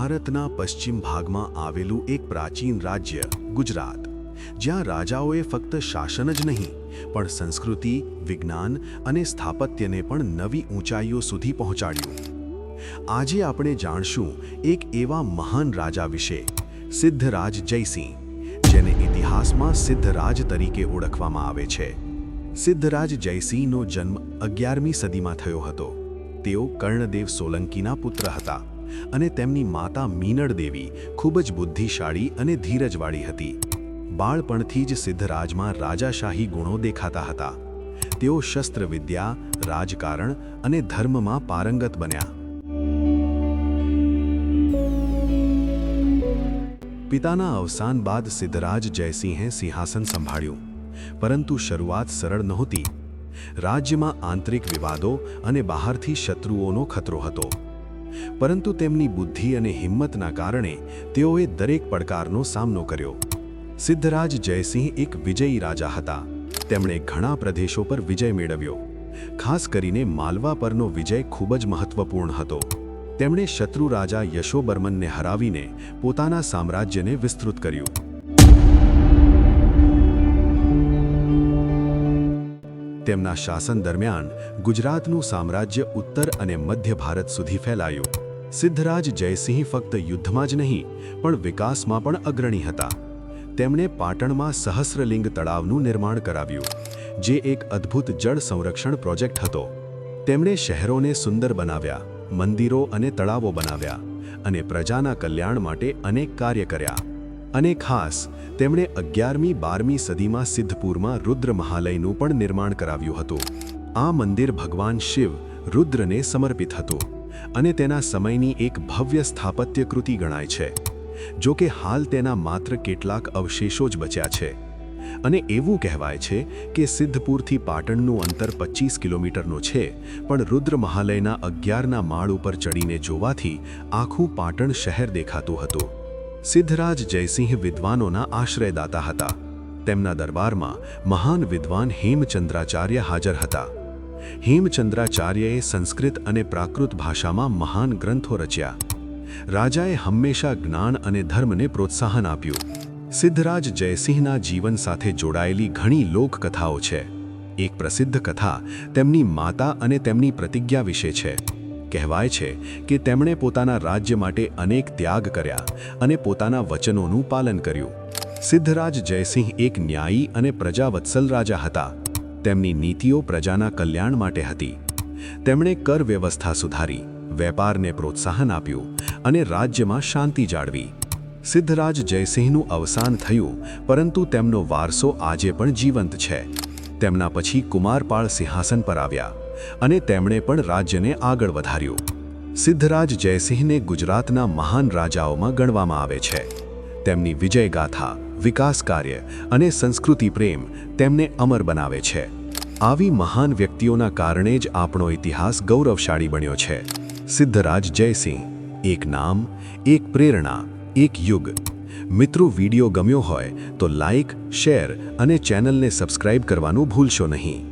ભારતના પશ્ચિમ ભાગમાં આવેલું એક પ્રાચીન રાજ્ય ગુજરાત, જ્યાં રાજાઓએ ફક્ત શાસન જ નહીં પણ સંસ્કૃતિ, વિજ્ઞાન અને સ્થાપત્યને પણ નવી ઊંચાઈઓ સુધી પહોંચાડ્યું। આજે આપણે જાણશું એક એવા મહાન રાજા વિશે, સિદ્ધરાજ જયસિંહ, જેને ઇતિહાસમાં સિદ્ધરાજ તરીકે ઓળખવામાં આવે છે। સિદ્ધરાજ જયસિંહનો જન્મ 11મી સદીમાં થયો હતો। તેઓ કર્ણદેવ સોલંકીના પુત્ર હતા અને તેમની માતા મીનળ દેવી ખૂબ જ બુદ્ધિશાળી અને ધીરજવાળી હતી। બાળપણથી જ સિદ્ધરાજમાં રાજાશાહી ગુણો દેખાતા હતા। તેઓ શસ્ત્રવિદ્યા, રાજકારણ અને ધર્મમાં પારંગત બન્યા। પિતાના અવસાન બાદ સિદ્ધરાજ જયસિંહે સિંહાસન સંભાળ્યું, પરંતુ શરૂઆત સરળ નહોતી। રાજ્યમાં આંતરિક વિવાદો અને બહારથી શત્રુઓનો ખતરો હતો, પરંતુ તેમની બુદ્ધિ અને હિંમતના કારણે તેઓએ દરેક પડકારનો સામનો કર્યો। સિદ્ધરાજ જયસિંહ એક વિજયી રાજા હતા। તેમણે ઘણા પ્રદેશો પર વિજય મેળવ્યો। ખાસ કરીને માલવા પરનો વિજય ખૂબ જ મહત્વપૂર્ણ હતો। તેમણે શત્રુ રાજા યશોબર્મનને હરાવીને પોતાના સામ્રાજ્યને વિસ્તૃત કર્યું। તેમના શાસન દરમિયાન ગુજરાતનું સામ્રાજ્ય ઉત્તર અને મધ્ય ભારત સુધી ફેલાયું। સિદ્ધરાજ જયસિંહ ફક્ત યુદ્ધમાં જ નહીં પણ વિકાસમાં પણ અગ્રણી હતા। તેમણે પાટણમાં સહસ્રલિંગ તળાવનું નિર્માણ કરાવ્યું, જે એક અદ્ભુત જળ સંરક્ષણ પ્રોજેક્ટ હતો। તેમણે શહેરોને સુંદર બનાવ્યા, મંદિરો અને તળાવો બનાવ્યા અને પ્રજાના કલ્યાણ માટે અનેક કાર્ય કર્યા। અને ખાસ તેમણે 11મી-12મી સદીમાં સિદ્ધપુરમાં રુદ્ર મહાલયનું પણ નિર્માણ કરાવ્યું હતું। આ મંદિર ભગવાન શિવ, રુદ્રને સમર્પિત હતું અને તેના સમયની એક ભવ્ય સ્થાપત્ય કૃતિ ગણાય છે। જો કે હાલ તેના માત્ર કેટલાક અવશેષો જ બચ્યા છે અને એવું કહેવાય છે કે સિદ્ધપુરથી પાટણનું અંતર 25 કિલોમીટરનું છે, પણ રુદ્ર મહાલયના 11ના માળ ઉપર ચડીને જોવાથી આખું પાટણ શહેર દેખાતું હતું। સિદ્ધરાજ જયસિંહ વિદ્વાનોના આશ્રયદાતા હતા। તેમના દરબારમાં મહાન વિદ્વાન હેમચંદ્રાચાર્ય હાજર હતા। હેમચંદ્રાચાર્યએ સંસ્કૃત અને પ્રાકૃત ભાષામાં મહાન ગ્રંથો રચ્યા। રાજાએ હંમેશા જ્ઞાન અને ધર્મને પ્રોત્સાહન આપ્યું। સિદ્ધરાજ જયસિંહના જીવન સાથે જોડાયેલી ઘણી લોકકથાઓ છે। એક પ્રસિદ્ધ કથા તેમની માતા અને તેમની પ્રતિજ્ઞા વિશે છે। કહેવાય છે કે તેમણે પોતાના રાજ્ય માટે અનેક ત્યાગ કર્યા અને પોતાના વચનોનું પાલન કર્યું। સિદ્ધરાજ જયસિંહ એક ન્યાયી અને પ્રજાવત્સલ રાજા હતા। તેમની નીતિઓ પ્રજાના કલ્યાણ માટે હતી। તેમણે કર વ્યવસ્થા સુધારી, વેપારને પ્રોત્સાહન આપ્યું અને રાજ્યમાં શાંતિ જાળવી। સિદ્ધરાજ જયસિંહનું અવસાન થયું, પરંતુ તેમનો વારસો આજે પણ જીવંત છે। તેમના પછી કુમારપાળ સિંહાસન પર આવ્યા અને તેમણે પણ રાજ્યને આગળ વધાર્યું। સિદ્ધરાજ જયસિંહને ગુજરાતના મહાન રાજાઓમાં ગણવામાં આવે છે। તેમની વિજયગાથા, વિકાસ કાર્ય અને સંસ્કૃતિ પ્રેમ તેમને અમર બનાવે છે। આવી મહાન વ્યક્તિઓના કારણે જ આપણો ઇતિહાસ ગૌરવશાળી બન્યો છે। સિદ્ધરાજ જયસિંહ, એક નામ, એક પ્રેરણા, એક યુગ। મિત્રો, વિડીયો ગમ્યો હોય તો લાઈક, શેર અને ચેનલને સબસ્ક્રાઇબ કરવાનું ભૂલશો નહીં।